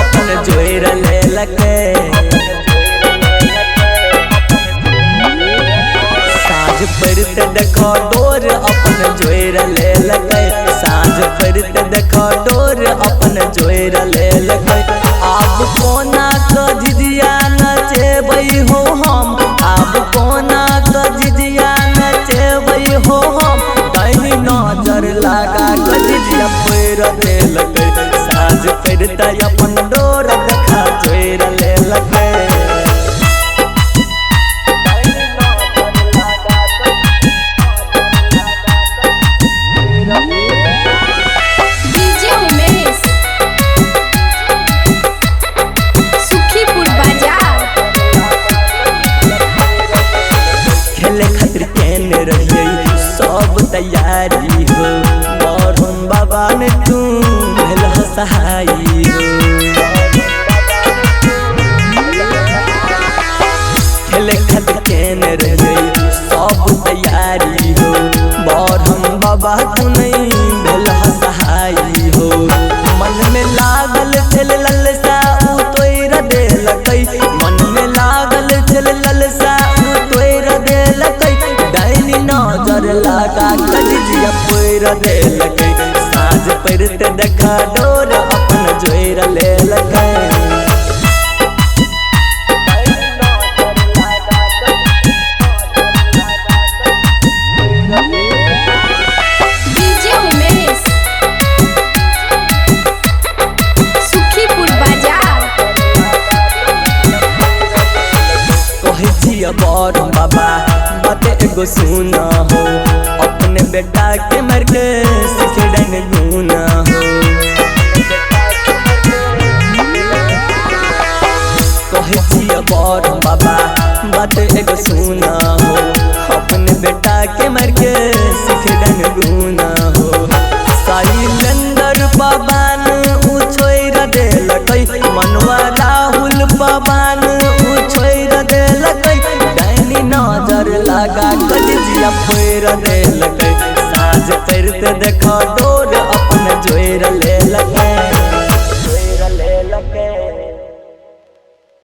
अपन जोर ले लगे। साँझ पड़ते देखो डोर अपन जोर ले लगे। साँझ पड़ते देखो डोर अपन जोर ले लगे। आप कोना क झिझिया नचेबै हो हम, आप कोना क झिझिया नचेबै हो हम। कहीं नजर लगा क झिझिया पैर दे लगे। साँझ पड़ते अपन डोर देखा जोर ले लगे। खेले खातिर केने रहिए सब तैयारी हो, बरहुन बाबा ने तू भेल सहाई हो। खेले खातिर केने रहिए सब तैयारी हो, बरहुन बाबा तू नहीं भेल सहाई हो। मन में लागल छल ललसा उ तोड़ दे लकै। मन में लागल छल ललसा उ तोड़ दे लकै। डाइनी नजर लगा क झिझिया पैर दे लकै। साँझ पड़ते देखा डोर अपन जोर ले लकै। बरहुन बाबा बात एगो सुना हो, अपने बेटा के मर के सीखे डन गुना हो। कहे छिया बरहुन बाबा बात एगो सुना हो, अपने बेटा के मर के सीखे डन गुना हो। शैलेंद्र पवन उ छोड़ दे लकै। मनवा राहुल पवन उ छोड़ दे लकै। नजर लगा क झिझिया पैर दे लगे। साँझ पड़ते देखो डोर अपन जोर ले लगे।